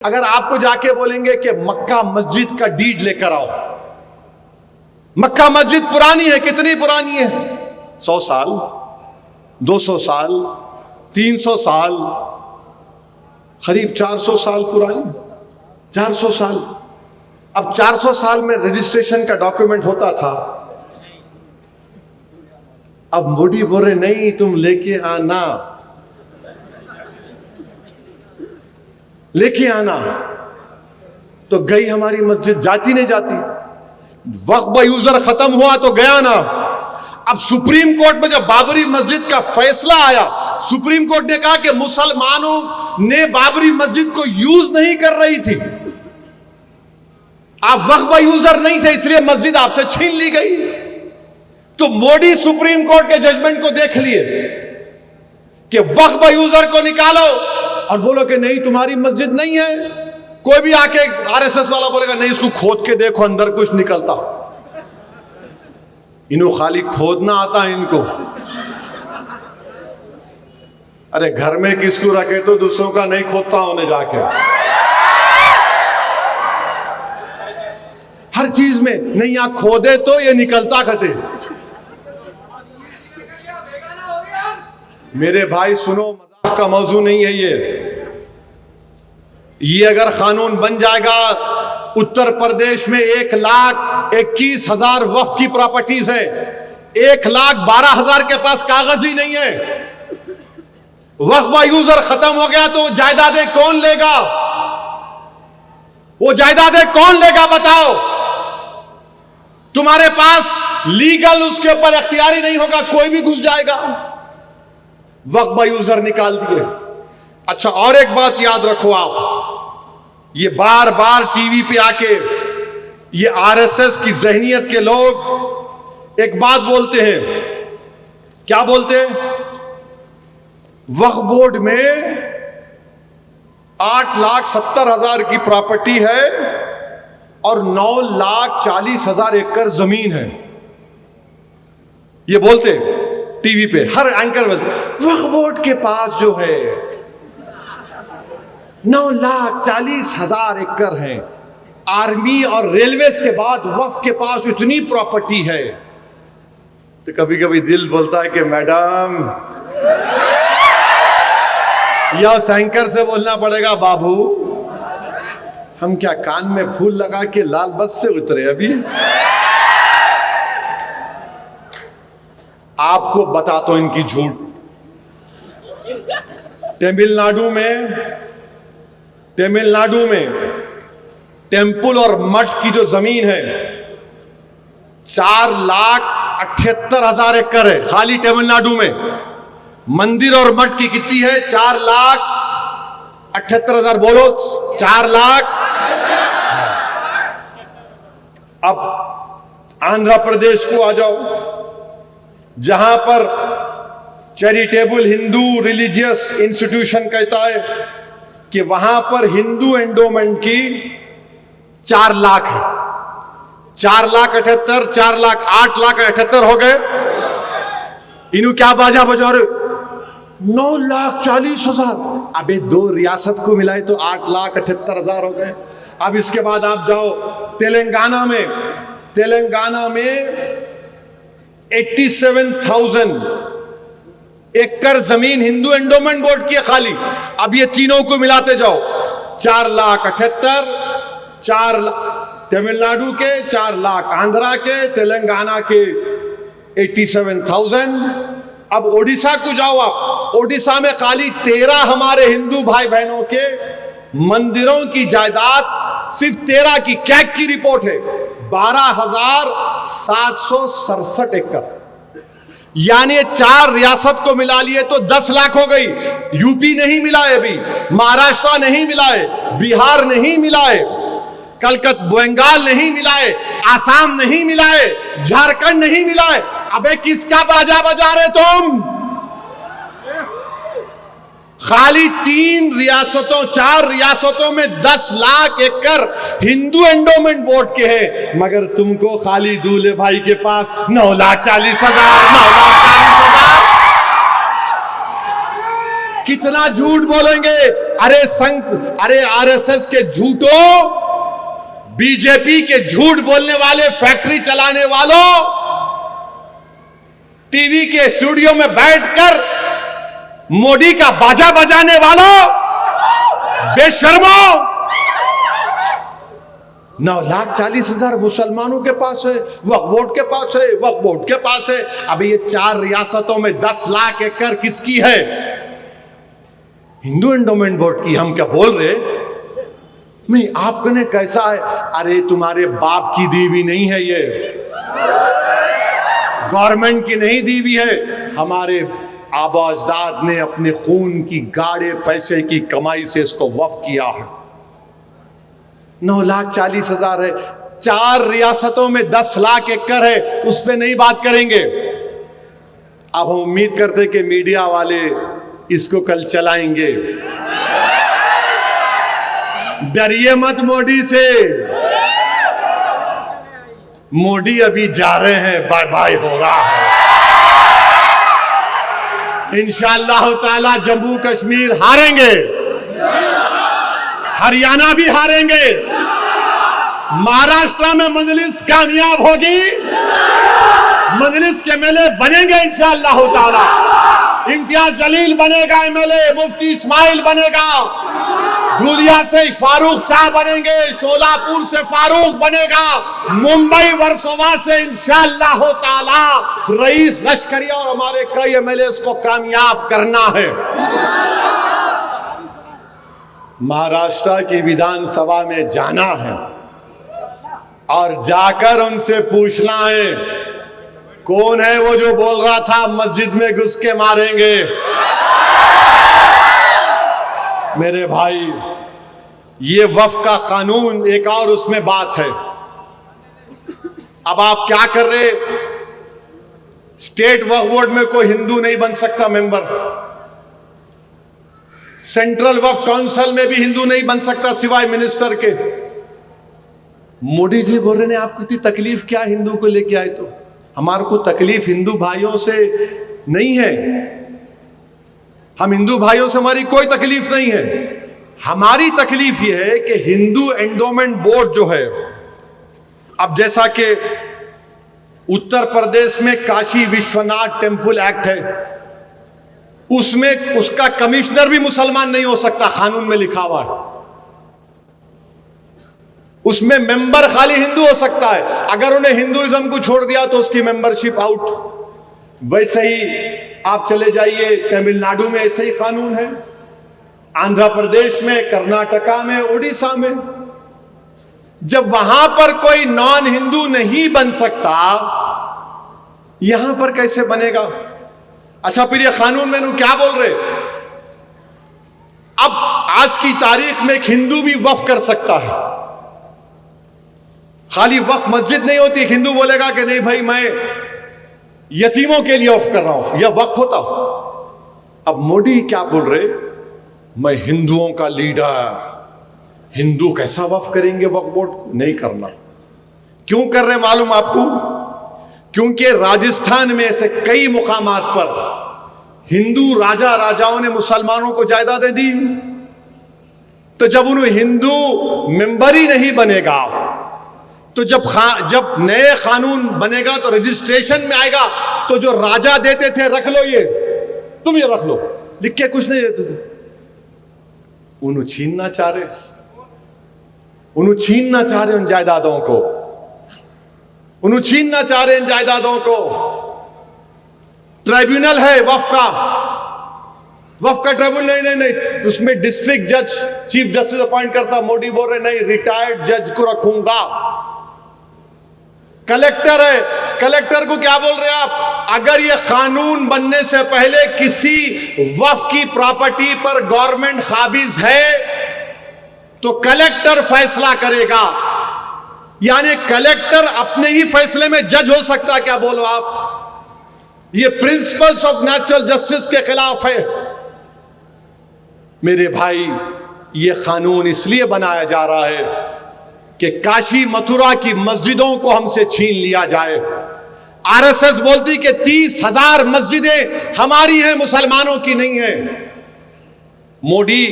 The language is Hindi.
अगर आपको जाके बोलेंगे कि मक्का मस्जिद का डीड लेकर आओ, मक्का मस्जिद पुरानी है, कितनी पुरानी है? 100 साल, 200 साल, 300 साल, करीब 400 साल पुरानी, 400 साल। अब 400 साल में रजिस्ट्रेशन का डॉक्यूमेंट होता था। अब मोदी बोल रहे नहीं, तुम लेके आना, लेके आना। तो गई हमारी मस्जिद, जाती नहीं जाती। वक्फ बाय यूजर खत्म हुआ तो गया ना। अब सुप्रीम कोर्ट में जब बाबरी मस्जिद का फैसला आया, सुप्रीम कोर्ट ने कहा कि मुसलमानों ने बाबरी मस्जिद को यूज नहीं कर रही थी, आप वक्फ बाय यूजर नहीं थे, इसलिए मस्जिद आपसे छीन ली गई। तो मोदी सुप्रीम कोर्ट के जजमेंट को देख लिए कि वक्फ बाय यूजर को निकालो और बोलो कि नहीं तुम्हारी मस्जिद नहीं है। कोई भी आके आरएसएस वाला बोलेगा नहीं, इसको खोद के देखो अंदर कुछ निकलता। इनको खाली खोदना आता है इनको। अरे घर में किसको रखे तो दूसरों का नहीं खोदता होने जाके। हर चीज में नहीं, यहां खोदे तो ये निकलता खते। मेरे भाई सुनो, मजाक का मौजू नहीं है ये अगर कानून बन जाएगा, उत्तर प्रदेश में 1,21,000 वक्फ की प्रॉपर्टीज है, 1,12,000 के पास कागज ही नहीं है। वक्फ बाय यूजर खत्म हो गया तो जायदादें कौन लेगा? वो जायदादें कौन लेगा बताओ? तुम्हारे पास लीगल उसके ऊपर इख्तियारी नहीं होगा, कोई भी घुस जाएगा। वक्फ बाय यूजर निकाल दिए। अच्छा, और एक बात याद रखो आप, ये बार बार टीवी पे आके ये आरएसएस की जहनियत के लोग एक बात बोलते हैं। क्या बोलते हैं? वक्फ बोर्ड में 8,70,000 की प्रॉपर्टी है और 9,40,000 एकड़ जमीन है। ये बोलते टीवी पे हर एंकर में, वक्फ बोर्ड के पास जो है 9,40,000 एकड़ है। आर्मी और रेलवेज के बाद वक्फ के पास इतनी प्रॉपर्टी है। तो कभी कभी दिल बोलता है कि मैडम, या एंकर से बोलना पड़ेगा, बाबू हम क्या कान में फूल लगा के लाल बस से उतरे अभी? आपको बताता हूं इनकी झूठ। तमिलनाडु में टेम्पल और मठ की जो जमीन है 4,78,000 एकड़ है खाली तमिलनाडु में। मंदिर और मठ की कितनी है? 4,78,000। बोलो 4 लाख। अब आंध्र प्रदेश को आ जाओ, जहां पर चैरिटेबल हिंदू रिलीजियस इंस्टीट्यूशन कहता है कि वहां पर हिंदू एंडोमेंट की 4 लाख है। 4,78,000, 4 लाख, 8,78,000 हो गए। इन्हों क्या बाजा बजा रहे? 9,40,000। अबे 2 रियासत को मिलाए तो 8,78,000 हो गए। अब इसके बाद आप जाओ तेलंगाना में 87,000 एकड़ जमीन हिंदू एंडोमेंट बोर्ड की है खाली। अब ये तीनों को मिलाते जाओ, 4,78,000, 4 तमिलनाडु के, 4 लाख आंध्रा के, तेलंगाना के 87,000। अब ओडिशा को जाओ आप, ओडिशा में खाली 13 हमारे हिंदू भाई बहनों के मंदिरों की जायदाद, सिर्फ 13 की, कैग की रिपोर्ट है, 12,767 एकड़। यानी 4 रियासत को मिला लिए तो 10 लाख हो गई। यूपी नहीं मिला है अभी, महाराष्ट्र नहीं मिला है, बिहार नहीं मिला है, कलकत्ता बंगाल नहीं मिला है, आसाम नहीं मिला है, झारखंड नहीं मिला है। अबे किसका बाजा बजा रहे तुम? खाली 3 रियासतों, 4 रियासतों में 10 लाख एकड़ हिंदू एंडोमेंट बोर्ड के हैं, मगर तुमको खाली दूल्हे भाई के पास 9,40,000, 9,40,000। कितना झूठ बोलेंगे? अरे आरएसएस के झूठों, बीजेपी के झूठ बोलने वाले, फैक्ट्री चलाने वालों, टीवी के स्टूडियो में बैठकर मोदी का बाजा बजाने वालों, बेशर्मों, 9,40,000 मुसलमानों के पास है, वक्फ बोर्ड के पास है, वक्फ बोर्ड के पास है। अभी ये 4 रियासतों में 10 लाख एकड़ किसकी है? हिंदू एंडोमेंट बोर्ड की। हम क्या बोल रहे नहीं, आपको ने कैसा है? अरे तुम्हारे बाप की दी हुई नहीं है, ये गवर्नमेंट की नहीं दी हुई है, हमारे आबा अजदाद ने अपने खून की गाढ़े पैसे की कमाई से इसको वक्फ किया है। 9,40,000 है, 4 रियासतों में 10 लाख एकड़ है, उस पर नहीं बात करेंगे। अब हम उम्मीद करते कि मीडिया वाले इसको कल चलाएंगे। डरिए मत मोदी से, मोदी अभी जा रहे हैं, बाय बाय हो रहा है। इंशाअल्लाह ताला जम्मू कश्मीर हारेंगे, हरियाणा भी हारेंगे, महाराष्ट्र में मजलिस कामयाब होगी, मजलिस के एमएलए बनेंगे इंशाअल्लाह ताला। इम्तियाज जलील बनेगा एमएलए, मुफ्ती इस्माइल बनेगा, धुलिया से फारूक शाह बनेंगे, सोलापुर से फारूक बनेगा, मुंबई वर्सोवा से इंशाअल्लाह ताला रईस लश्करी और हमारे कई एमएलए को कामयाब करना है। महाराष्ट्र की विधानसभा में जाना है और जाकर उनसे पूछना है, कौन है वो जो बोल रहा था मस्जिद में घुस के मारेंगे? मेरे भाई, ये वक्फ का कानून एक और उसमें बात है। अब आप क्या कर रहे? स्टेट वक्फ बोर्ड में कोई हिंदू नहीं बन सकता मेंबर, सेंट्रल वक्फ काउंसिल में भी हिंदू नहीं बन सकता सिवाय मिनिस्टर के। मोदी जी बोल रहे हैं आपको इतनी तकलीफ क्या हिंदू को लेके आए? तो हमारे को तकलीफ हिंदू भाइयों से नहीं है, हम हिंदू भाइयों से हमारी कोई तकलीफ नहीं है। हमारी तकलीफ यह है कि हिंदू एंडोमेंट बोर्ड जो है, अब जैसा कि उत्तर प्रदेश में काशी विश्वनाथ टेम्पल एक्ट है, उसमें उसका कमिश्नर भी मुसलमान नहीं हो सकता, कानून में लिखा हुआ है। उसमें मेंबर खाली हिंदू हो सकता है, अगर उन्हें हिंदुइज्म को छोड़ दिया तो उसकी मेंबरशिप आउट। वैसे ही आप चले जाइए तमिलनाडु में ऐसे ही कानून है, आंध्र प्रदेश में, कर्नाटका में, उड़ीसा में। जब वहां पर कोई नॉन हिंदू नहीं बन सकता, यहां पर कैसे बनेगा? अच्छा, फिर ये कानून में क्या बोल रहे? अब आज की तारीख में एक हिंदू भी वक्फ कर सकता है, खाली वक्फ मस्जिद नहीं होती। एक हिंदू बोलेगा कि नहीं भाई मैं यतीमों के लिए वक्फ कर रहा हूं, यह वक्फ होता। अब मोदी क्या बोल रहे? मैं हिंदुओं का लीडर, हिंदू कैसा वक्फ करेंगे? वक्फ बोर्ड नहीं करना। क्यों कर रहे मालूम आपको? क्योंकि राजस्थान में ऐसे कई मुकामात पर हिंदू राजा राजाओं ने मुसलमानों को जायदादें दी। तो जब उन्हें हिंदू मेंबर ही नहीं बनेगा, तो जब नए कानून बनेगा तो रजिस्ट्रेशन में आएगा, तो जो राजा देते थे रख लो, ये तुम ये रख लो, लिख के कुछ नहीं देते थे, उन्हें छीनना चाह रहे, उन्हें छीनना चाह रहे उन जायदादों को, उन्हें छीनना चाह रहे हैं जायदादों को। ट्राइब्यूनल है वक्फ का, वक्फ का ट्राइब्यूनल नहीं, उसमें डिस्ट्रिक्ट जज चीफ जस्टिस अपॉइंट करता। मोदी बोल रहे नहीं, रिटायर्ड जज को रखूंगा। कलेक्टर है, कलेक्टर को क्या बोल रहे हैं आप? अगर यह कानून बनने से पहले किसी वक्फ की प्रॉपर्टी पर गवर्नमेंट काबिज है तो कलेक्टर फैसला करेगा। यानी कलेक्टर अपने ही फैसले में जज हो सकता है। क्या बोलो आप? ये प्रिंसिपल्स ऑफ नेचुरल जस्टिस के खिलाफ है। मेरे भाई, ये कानून इसलिए बनाया जा रहा है कि काशी मथुरा की मस्जिदों को हमसे छीन लिया जाए। आरएसएस बोलती कि 30,000 मस्जिदें हमारी हैं, मुसलमानों की नहीं है। मोदी